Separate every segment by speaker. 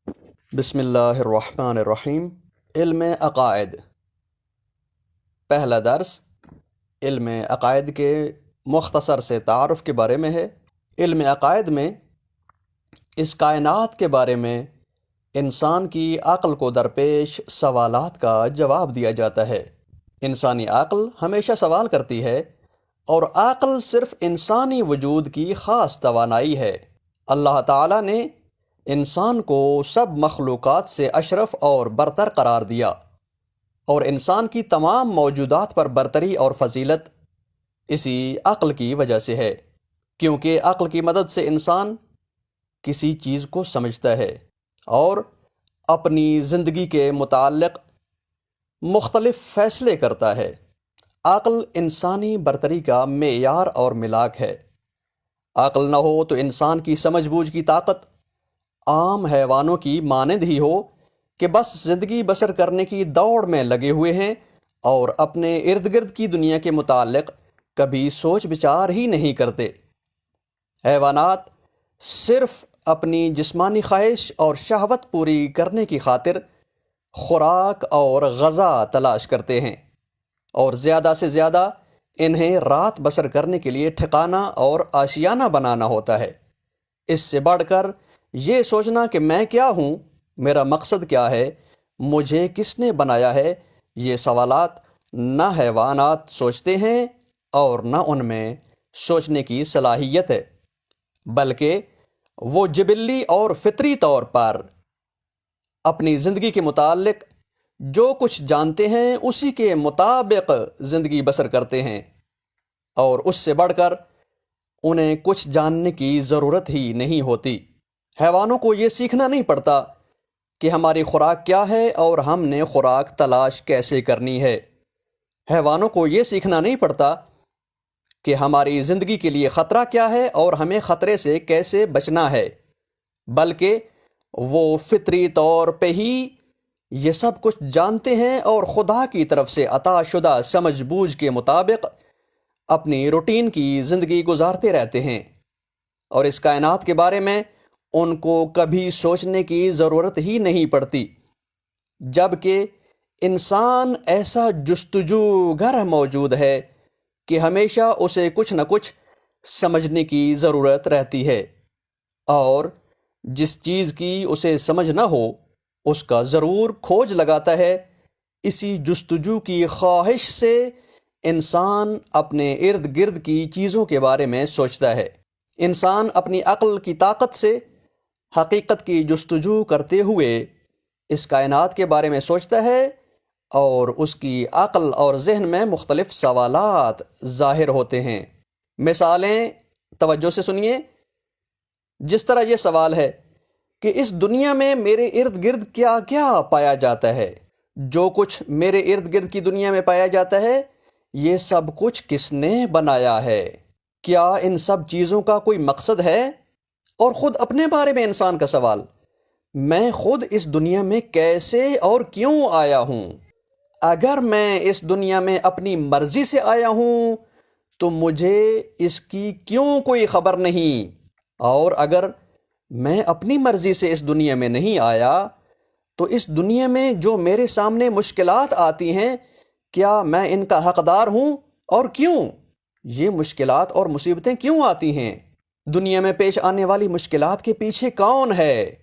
Speaker 1: بسم اللہ الرحمن الرحیم۔ علم عقائد۔ پہلا درس علم عقائد کے مختصر سے تعارف کے بارے میں ہے۔ علم عقائد میں اس کائنات کے بارے میں انسان کی عقل کو درپیش سوالات کا جواب دیا جاتا ہے۔ انسانی عقل ہمیشہ سوال کرتی ہے، اور عقل صرف انسانی وجود کی خاص توانائی ہے۔ اللہ تعالیٰ نے انسان کو سب مخلوقات سے اشرف اور برتر قرار دیا، اور انسان کی تمام موجودات پر برتری اور فضیلت اسی عقل کی وجہ سے ہے، کیونکہ عقل کی مدد سے انسان کسی چیز کو سمجھتا ہے اور اپنی زندگی کے متعلق مختلف فیصلے کرتا ہے۔ عقل انسانی برتری کا معیار اور ملاک ہے۔ عقل نہ ہو تو انسان کی سمجھ بوجھ کی طاقت عام حیوانوں کی مانند ہی ہو کہ بس زندگی بسر کرنے کی دوڑ میں لگے ہوئے ہیں اور اپنے ارد گرد کی دنیا کے متعلق کبھی سوچ بچار ہی نہیں کرتے۔ حیوانات صرف اپنی جسمانی خواہش اور شہوت پوری کرنے کی خاطر خوراک اور غذا تلاش کرتے ہیں، اور زیادہ سے زیادہ انہیں رات بسر کرنے کے لیے ٹھکانہ اور آشیانہ بنانا ہوتا ہے۔ اس سے بڑھ کر یہ سوچنا کہ میں کیا ہوں، میرا مقصد کیا ہے، مجھے کس نے بنایا ہے، یہ سوالات نہ حیوانات سوچتے ہیں اور نہ ان میں سوچنے کی صلاحیت ہے، بلکہ وہ جبلی اور فطری طور پر اپنی زندگی کے متعلق جو کچھ جانتے ہیں اسی کے مطابق زندگی بسر کرتے ہیں، اور اس سے بڑھ کر انہیں کچھ جاننے کی ضرورت ہی نہیں ہوتی۔ حیوانوں کو یہ سیکھنا نہیں پڑتا کہ ہماری خوراک کیا ہے اور ہم نے خوراک تلاش کیسے کرنی ہے۔ حیوانوں کو یہ سیکھنا نہیں پڑتا کہ ہماری زندگی کے لیے خطرہ کیا ہے اور ہمیں خطرے سے کیسے بچنا ہے، بلکہ وہ فطری طور پہ ہی یہ سب کچھ جانتے ہیں اور خدا کی طرف سے عطا شدہ سمجھ بوجھ کے مطابق اپنی روٹین کی زندگی گزارتے رہتے ہیں، اور اس کائنات کے بارے میں ان کو کبھی سوچنے کی ضرورت ہی نہیں پڑتی، جبکہ انسان ایسا جستجو گر موجود ہے کہ ہمیشہ اسے کچھ نہ کچھ سمجھنے کی ضرورت رہتی ہے، اور جس چیز کی اسے سمجھ نہ ہو اس کا ضرور کھوج لگاتا ہے۔ اسی جستجو کی خواہش سے انسان اپنے ارد گرد کی چیزوں کے بارے میں سوچتا ہے۔ انسان اپنی عقل کی طاقت سے حقیقت کی جستجو کرتے ہوئے اس کائنات کے بارے میں سوچتا ہے، اور اس کی عقل اور ذہن میں مختلف سوالات ظاہر ہوتے ہیں۔ مثالیں توجہ سے سنیے۔ جس طرح یہ سوال ہے کہ اس دنیا میں میرے ارد گرد کیا کیا پایا جاتا ہے، جو کچھ میرے ارد گرد کی دنیا میں پایا جاتا ہے یہ سب کچھ کس نے بنایا ہے؟ کیا ان سب چیزوں کا کوئی مقصد ہے؟ اور خود اپنے بارے میں انسان کا سوال، میں خود اس دنیا میں کیسے اور کیوں آیا ہوں؟ اگر میں اس دنیا میں اپنی مرضی سے آیا ہوں تو مجھے اس کی کیوں کوئی خبر نہیں، اور اگر میں اپنی مرضی سے اس دنیا میں نہیں آیا تو اس دنیا میں جو میرے سامنے مشکلات آتی ہیں کیا میں ان کا حقدار ہوں، اور کیوں؟ یہ مشکلات اور مصیبتیں کیوں آتی ہیں؟ دنیا میں پیش آنے والی مشکلات کے پیچھے کون ہے؟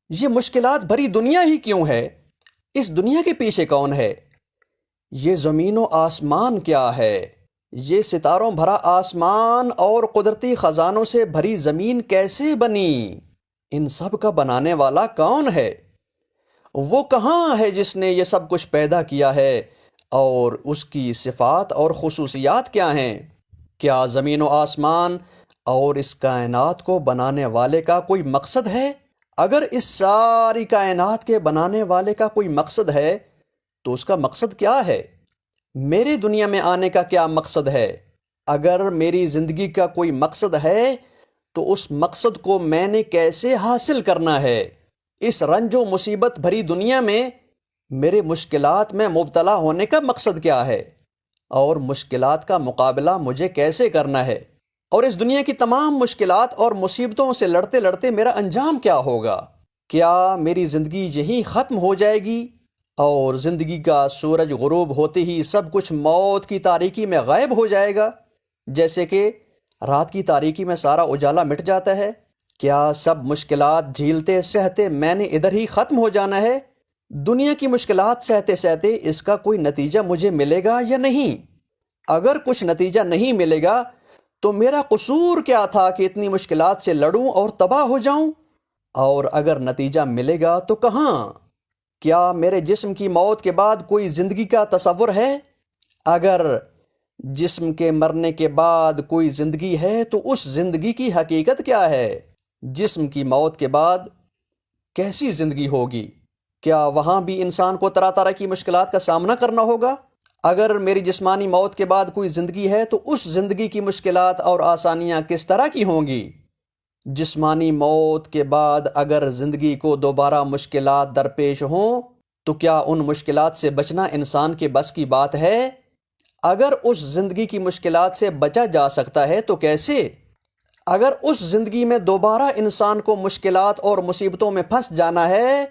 Speaker 1: یہ مشکلات بھری دنیا ہی کیوں ہے؟ اس دنیا کے پیچھے کون ہے؟ یہ زمین و آسمان کیا ہے؟ یہ ستاروں بھرا آسمان اور قدرتی خزانوں سے بھری زمین کیسے بنی؟ ان سب کا بنانے والا کون ہے؟ وہ کہاں ہے جس نے یہ سب کچھ پیدا کیا ہے، اور اس کی صفات اور خصوصیات کیا ہیں؟ کیا زمین و آسمان اور اس کائنات کو بنانے والے کا کوئی مقصد ہے؟ اگر اس ساری کائنات کے بنانے والے کا کوئی مقصد ہے تو اس کا مقصد کیا ہے؟ میرے دنیا میں آنے کا کیا مقصد ہے؟ اگر میری زندگی کا کوئی مقصد ہے تو اس مقصد کو میں نے کیسے حاصل کرنا ہے؟ اس رنج و مصیبت بھری دنیا میں میرے مشکلات میں مبتلا ہونے کا مقصد کیا ہے، اور مشکلات کا مقابلہ مجھے کیسے کرنا ہے، اور اس دنیا کی تمام مشکلات اور مصیبتوں سے لڑتے لڑتے میرا انجام کیا ہوگا؟ کیا میری زندگی یہیں ختم ہو جائے گی اور زندگی کا سورج غروب ہوتے ہی سب کچھ موت کی تاریکی میں غائب ہو جائے گا، جیسے کہ رات کی تاریکی میں سارا اجالا مٹ جاتا ہے؟ کیا سب مشکلات جھیلتے سہتے میں نے ادھر ہی ختم ہو جانا ہے؟ دنیا کی مشکلات سہتے سہتے اس کا کوئی نتیجہ مجھے ملے گا یا نہیں؟ اگر کچھ نتیجہ نہیں ملے گا تو میرا قصور کیا تھا کہ اتنی مشکلات سے لڑوں اور تباہ ہو جاؤں؟ اور اگر نتیجہ ملے گا تو کہاں؟ کیا میرے جسم کی موت کے بعد کوئی زندگی کا تصور ہے؟ اگر جسم کے مرنے کے بعد کوئی زندگی ہے تو اس زندگی کی حقیقت کیا ہے؟ جسم کی موت کے بعد کیسی زندگی ہوگی؟ کیا وہاں بھی انسان کو طرح طرح کی مشکلات کا سامنا کرنا ہوگا؟ اگر میری جسمانی موت کے بعد کوئی زندگی ہے تو اس زندگی کی مشکلات اور آسانیاں کس طرح کی ہوں گی؟ جسمانی موت کے بعد اگر زندگی کو دوبارہ مشکلات درپیش ہوں تو کیا ان مشکلات سے بچنا انسان کے بس کی بات ہے؟ اگر اس زندگی کی مشکلات سے بچا جا سکتا ہے تو کیسے؟ اگر اس زندگی میں دوبارہ انسان کو مشکلات اور مصیبتوں میں پھنس جانا ہے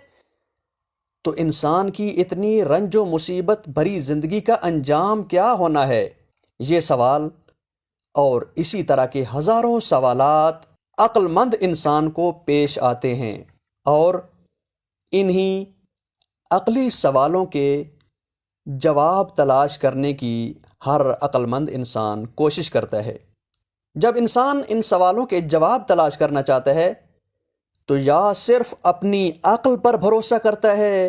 Speaker 1: تو انسان کی اتنی رنج و مصیبت بھری زندگی کا انجام کیا ہونا ہے؟ یہ سوال اور اسی طرح کے ہزاروں سوالات عقل مند انسان کو پیش آتے ہیں، اور انہی عقلی سوالوں کے جواب تلاش کرنے کی ہر عقل مند انسان کوشش کرتا ہے۔ جب انسان ان سوالوں کے جواب تلاش کرنا چاہتا ہے تو یا صرف اپنی عقل پر بھروسہ کرتا ہے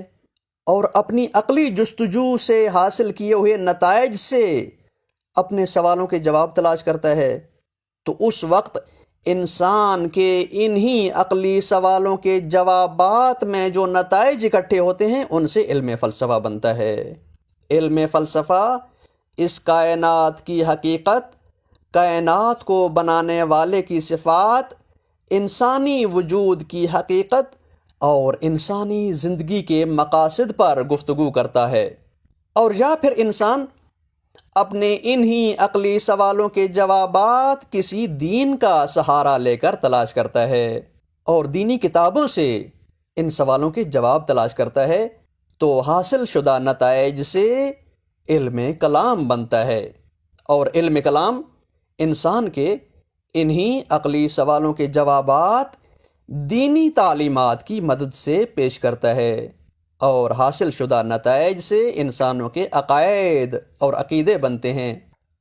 Speaker 1: اور اپنی عقلی جستجو سے حاصل کیے ہوئے نتائج سے اپنے سوالوں کے جواب تلاش کرتا ہے، تو اس وقت انسان کے انہی عقلی سوالوں کے جوابات میں جو نتائج اکٹھے ہوتے ہیں ان سے علم فلسفہ بنتا ہے۔ علم فلسفہ اس کائنات کی حقیقت، کائنات کو بنانے والے کی صفات، انسانی وجود کی حقیقت اور انسانی زندگی کے مقاصد پر گفتگو کرتا ہے، اور یا پھر انسان اپنے انہی عقلی سوالوں کے جوابات کسی دین کا سہارا لے کر تلاش کرتا ہے اور دینی کتابوں سے ان سوالوں کے جواب تلاش کرتا ہے، تو حاصل شدہ نتائج سے علم کلام بنتا ہے، اور علم کلام انسان کے انہی عقلی سوالوں کے جوابات دینی تعلیمات کی مدد سے پیش کرتا ہے، اور حاصل شدہ نتائج سے انسانوں کے عقائد اور عقیدے بنتے ہیں۔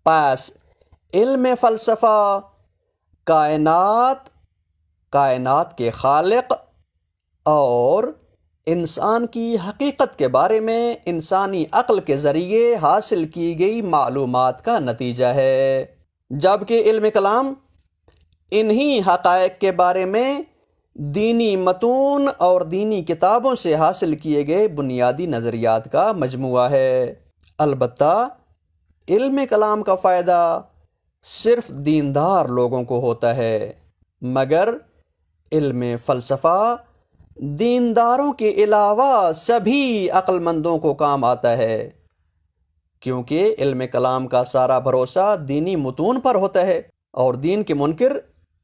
Speaker 1: پس علم فلسفہ کائنات، کائنات کے خالق اور انسان کی حقیقت کے بارے میں انسانی عقل کے ذریعے حاصل کی گئی معلومات کا نتیجہ ہے، جبکہ علم کلام انہی حقائق کے بارے میں دینی متون اور دینی کتابوں سے حاصل کیے گئے بنیادی نظریات کا مجموعہ ہے۔ البتہ علم کلام کا فائدہ صرف دیندار لوگوں کو ہوتا ہے، مگر علم فلسفہ دینداروں کے علاوہ سبھی عقل مندوں کو کام آتا ہے، کیونکہ علم کلام کا سارا بھروسہ دینی متون پر ہوتا ہے، اور دین کے منکر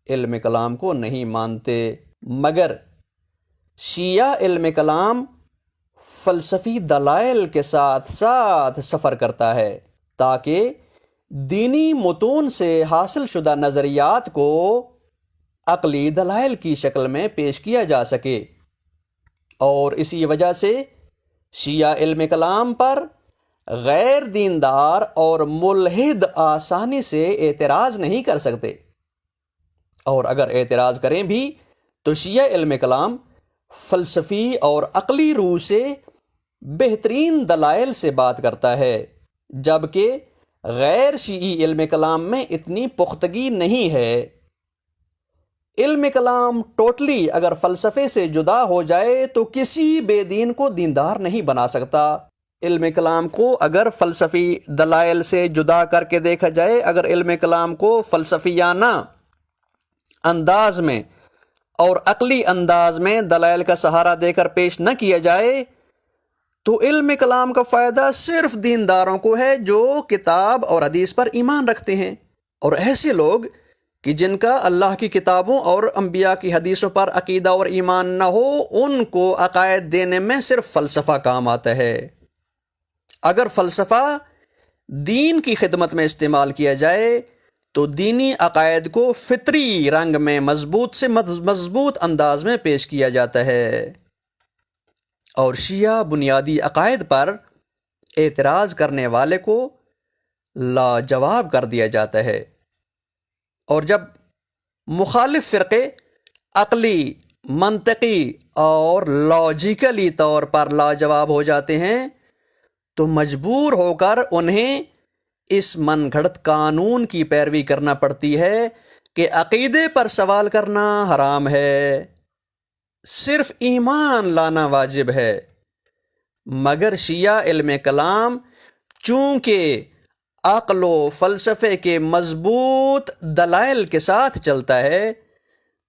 Speaker 1: علم کلام کو نہیں مانتے، مگر شیعہ علم کلام فلسفی دلائل کے ساتھ ساتھ سفر کرتا ہے تاکہ دینی متون سے حاصل شدہ نظریات کو عقلی دلائل کی شکل میں پیش کیا جا سکے، اور اسی وجہ سے شیعہ علم کلام پر غیر دیندار اور ملحد آسانی سے اعتراض نہیں کر سکتے، اور اگر اعتراض کریں بھی تو شیعہ علم کلام فلسفی اور عقلی روح سے بہترین دلائل سے بات کرتا ہے، جبکہ غیر شیعی علم کلام میں اتنی پختگی نہیں ہے۔ علم کلام ٹوٹلی اگر فلسفے سے جدا ہو جائے تو کسی بے دین کو دیندار نہیں بنا سکتا۔ علم کلام کو اگر فلسفی دلائل سے جدا کر کے دیکھا جائے، اگر علم کلام کو فلسفیانہ انداز میں اور عقلی انداز میں دلائل کا سہارا دے کر پیش نہ کیا جائے تو علم کلام کا فائدہ صرف دینداروں کو ہے جو کتاب اور حدیث پر ایمان رکھتے ہیں، اور ایسے لوگ کہ جن کا اللہ کی کتابوں اور انبیاء کی حدیثوں پر عقیدہ اور ایمان نہ ہو، ان کو عقائد دینے میں صرف فلسفہ کام آتا ہے۔ اگر فلسفہ دین کی خدمت میں استعمال کیا جائے تو دینی عقائد کو فطری رنگ میں مضبوط سے مضبوط انداز میں پیش کیا جاتا ہے، اور شیعہ بنیادی عقائد پر اعتراض کرنے والے کو لاجواب کر دیا جاتا ہے۔ اور جب مخالف فرقے عقلی، منطقی اور لاجیکلی طور پر لاجواب ہو جاتے ہیں تو مجبور ہو کر انہیں اس من گھڑت قانون کی پیروی کرنا پڑتی ہے کہ عقیدے پر سوال کرنا حرام ہے، صرف ایمان لانا واجب ہے۔ مگر شیعہ علم کلام چونکہ عقل و فلسفے کے مضبوط دلائل کے ساتھ چلتا ہے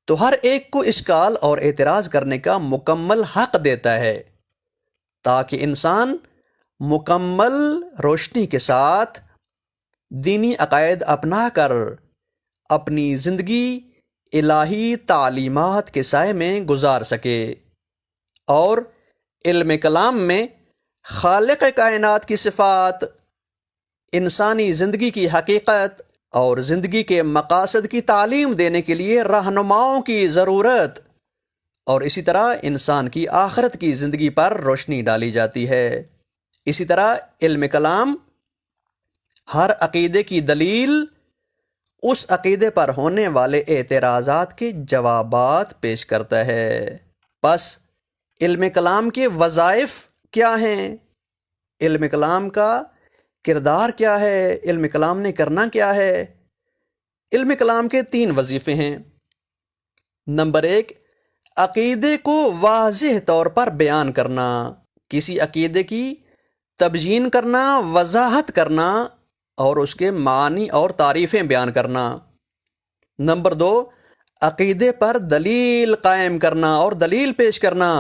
Speaker 1: تو ہر ایک کو اشکال اور اعتراض کرنے کا مکمل حق دیتا ہے، تاکہ انسان مکمل روشنی کے ساتھ دینی عقائد اپنا کر اپنی زندگی الہی تعلیمات کے سائے میں گزار سکے، اور علم کلام میں خالق کائنات کی صفات، انسانی زندگی کی حقیقت اور زندگی کے مقاصد کی تعلیم دینے کے لیے رہنماؤں کی ضرورت، اور اسی طرح انسان کی آخرت کی زندگی پر روشنی ڈالی جاتی ہے۔ اسی طرح علم کلام ہر عقیدے کی دلیل، اس عقیدے پر ہونے والے اعتراضات کے جوابات پیش کرتا ہے۔ پس علم کلام کے وظائف کیا ہیں؟ علم کلام کا کردار کیا ہے؟ علم کلام نے کرنا کیا ہے؟ علم کلام کے 3 وظیفے ہیں۔ نمبر 1، عقیدے کو واضح طور پر بیان کرنا، کسی عقیدے کی تبیین کرنا، وضاحت کرنا اور اس کے معنی اور تعریفیں بیان کرنا۔ نمبر 2، عقیدے پر دلیل قائم کرنا اور دلیل پیش کرنا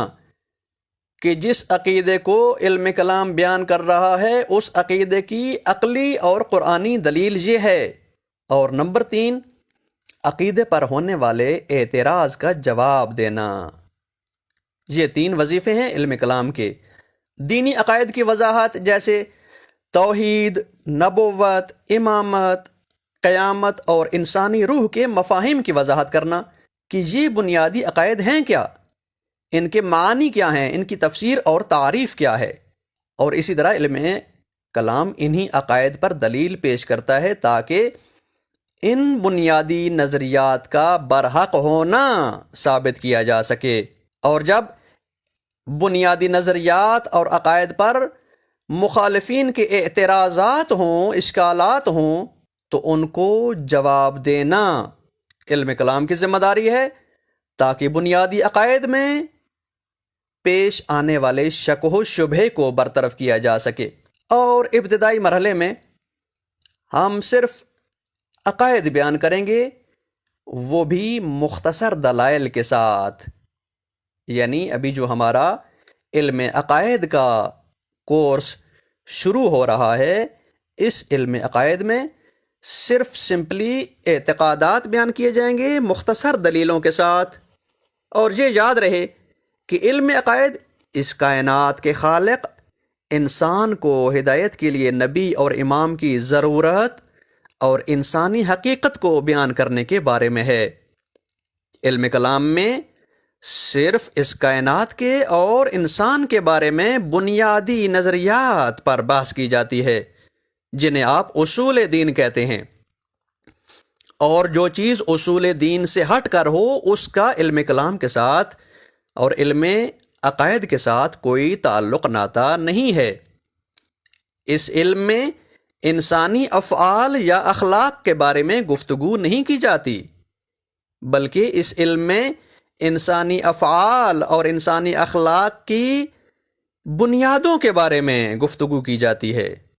Speaker 1: کہ جس عقیدے کو علم کلام بیان کر رہا ہے اس عقیدے کی عقلی اور قرآنی دلیل یہ ہے۔ اور نمبر 3، عقیدے پر ہونے والے اعتراض کا جواب دینا۔ یہ 3 وظیفے ہیں علم کلام کے۔ دینی عقائد کی وضاحت جیسے توحید، نبوت، امامت، قیامت اور انسانی روح کے مفاہیم کی وضاحت کرنا کہ یہ بنیادی عقائد ہیں کیا، ان کے معنی کیا ہیں، ان کی تفسیر اور تعریف کیا ہے۔ اور اسی طرح علم کلام انہی عقائد پر دلیل پیش کرتا ہے تاکہ ان بنیادی نظریات کا برحق ہونا ثابت کیا جا سکے۔ اور جب بنیادی نظریات اور عقائد پر مخالفین کے اعتراضات ہوں، اشکالات ہوں، تو ان کو جواب دینا علم کلام کی ذمہ داری ہے، تاکہ بنیادی عقائد میں پیش آنے والے شک و شبہے کو برطرف کیا جا سکے۔ اور ابتدائی مرحلے میں ہم صرف عقائد بیان کریں گے، وہ بھی مختصر دلائل کے ساتھ۔ یعنی ابھی جو ہمارا علم عقائد کا کورس شروع ہو رہا ہے، اس علم عقائد میں صرف سمپلی اعتقادات بیان کیے جائیں گے مختصر دلیلوں کے ساتھ۔ اور یہ یاد رہے کہ علم عقائد اس کائنات کے خالق انسان کو ہدایت کے لیے نبی اور امام کی ضرورت اور انسانی حقیقت کو بیان کرنے کے بارے میں ہے۔ علم کلام میں صرف اس کائنات کے اور انسان کے بارے میں بنیادی نظریات پر بحث کی جاتی ہے، جنہیں آپ اصول دین کہتے ہیں، اور جو چیز اصول دین سے ہٹ کر ہو اس کا علم کلام کے ساتھ اور علم عقائد کے ساتھ کوئی تعلق ناتا نہیں ہے۔ اس علم میں انسانی افعال یا اخلاق کے بارے میں گفتگو نہیں کی جاتی، بلکہ اس علم میں انسانی افعال اور انسانی اخلاق کی بنیادوں کے بارے میں گفتگو کی جاتی ہے۔